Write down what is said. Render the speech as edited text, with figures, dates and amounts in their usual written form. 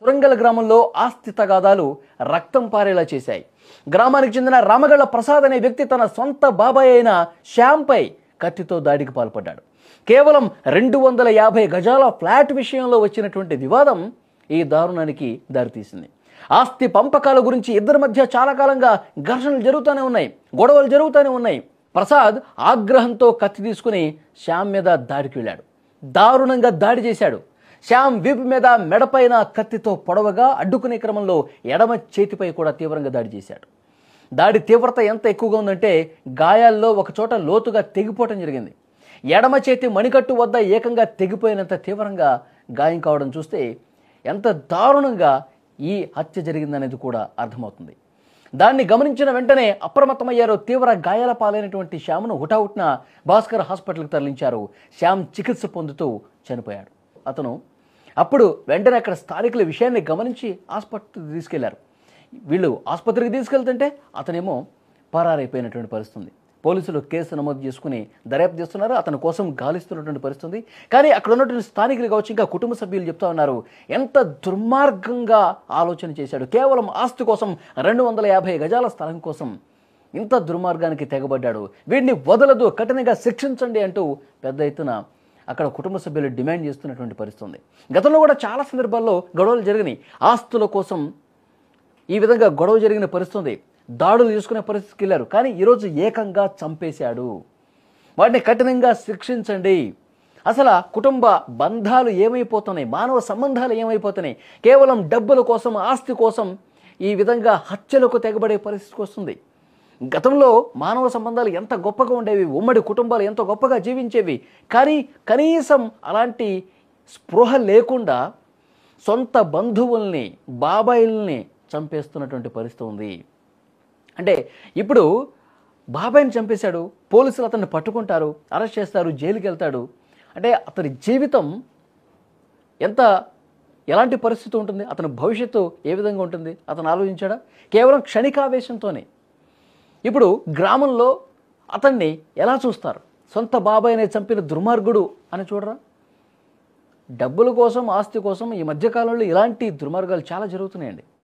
సురంగల గ్రామంలో ఆస్తి తగాదాలు రక్తం పారేలా చేశాయి. గ్రామానికి చెందిన రామగళ్ళ ప్రసాద్ అనే వ్యక్తి తన సొంత బాబాయ్ అయిన శ్యాంపై కత్తితో దాడికి పాల్పడ్డాడు. కేవలం 250 గజాల ఫ్లాట్ విషయంలో వచ్చినటువంటి వివాదం ఈ దారుణానికి దారితీసింది. ఆస్తి పంపకాల గురించి ఇద్దరి మధ్య చాలా కాలంగా ఘర్షణలు జరుగుతూనే ఉన్నాయి, గొడవలు జరుగుతూనే ఉన్నాయి. ప్రసాద్ ఆగ్రహంతో కత్తి తీసుకుని శ్యామ్ మీద దాడికి వెళ్ళాడు. దారుణంగా దాడి చేశాడు. శ్యామ్ వీపు మీద మెడపైన కత్తితో పొడవగా అడ్డుకునే క్రమంలో ఎడమ చేతిపై కూడా తీవ్రంగా దాడి చేశాడు. దాడి తీవ్రత ఎంత ఎక్కువగా ఉందంటే గాయాల్లో ఒకచోట లోతుగా తెగిపోవటం జరిగింది. ఎడమ చేతి మణికట్టు వద్ద ఏకంగా తెగిపోయినంత తీవ్రంగా గాయం కావడం చూస్తే ఎంత దారుణంగా ఈ హత్య జరిగిందనేది కూడా అర్థమవుతుంది. దాన్ని గమనించిన వెంటనే అప్రమత్తమయ్యారు. తీవ్ర గాయాల పాలైనటువంటి శ్యామ్ను హుటాహుటిన భాస్కర్ హాస్పిటల్కి తరలించారు. శ్యామ్ చికిత్స పొందుతూ చనిపోయాడు. అతను అప్పుడు వెంటనే అక్కడ స్థానికుల విషయాన్ని గమనించి ఆసుపత్రికి తీసుకెళ్లారు. వీళ్ళు ఆసుపత్రికి తీసుకెళ్తుంటే అతనేమో పరారైపోయినటువంటి పరిస్థితి. పోలీసులు కేసు నమోదు చేసుకుని దర్యాప్తు చేస్తున్నారు. అతని కోసం గాలిస్తున్నటువంటి పరిస్థితి. కానీ అక్కడ ఉన్నటువంటి స్థానికులు కావచ్చు, ఇంకా కుటుంబ సభ్యులు చెప్తా ఉన్నారు, ఎంత దుర్మార్గంగా ఆలోచన చేశాడు. కేవలం ఆస్తి కోసం 250 గజాల స్థలం కోసం ఇంత దుర్మార్గానికి తెగబడ్డాడు. వీడిని వదలదు, కఠినంగా శిక్షించండి అంటూ పెద్ద ఎత్తున అక్కడ కుటుంబ సభ్యులు డిమాండ్ చేస్తున్నటువంటి పరిస్థితి. గతంలో కూడా చాలా సందర్భాల్లో గొడవలు జరిగినాయి. ఆస్తుల కోసం ఈ విధంగా గొడవ జరిగిన పరిస్థితి, దాడులు చేసుకునే పరిస్థితికి వెళ్ళారు. కానీ ఈరోజు ఏకంగా చంపేశాడు. వాటిని కఠినంగా శిక్షించండి. అసలు కుటుంబ బంధాలు ఏమైపోతున్నాయి, మానవ సంబంధాలు ఏమైపోతున్నాయి? కేవలం డబ్బుల కోసం, ఆస్తి కోసం ఈ విధంగా హత్యలకు తెగబడే పరిస్థితికి వస్తుంది. గతంలో మానవ సంబంధాలు ఎంత గొప్పగా ఉండేవి, ఉమ్మడి కుటుంబాలు ఎంతో గొప్పగా జీవించేవి. కానీ కనీసం అలాంటి స్పృహ లేకుండా సొంత బంధువుల్ని, బాబాయిల్ని చంపేస్తున్నటువంటి పరిస్థితి ఉంది. అంటే ఇప్పుడు బాబాయిని చంపేశాడు, పోలీసులు అతన్ని పట్టుకుంటారు, అరెస్ట్ చేస్తారు, జైలుకి వెళ్తాడు. అంటే అతని జీవితం ఎలాంటి పరిస్థితి ఉంటుంది, అతని భవిష్యత్తు ఏ విధంగా ఉంటుంది అతను ఆలోచించాడా? కేవలం క్షణికావేశంతోనే. ఇప్పుడు గ్రామంలో అతన్ని ఎలా చూస్తారు? సొంత బాబాయిని చంపిన దుర్మార్గుడు అని చూడరా? డబ్బుల కోసం, ఆస్తి కోసం ఈ మధ్యకాలంలో ఇలాంటి దుర్మార్గాలు చాలా జరుగుతున్నాయండి.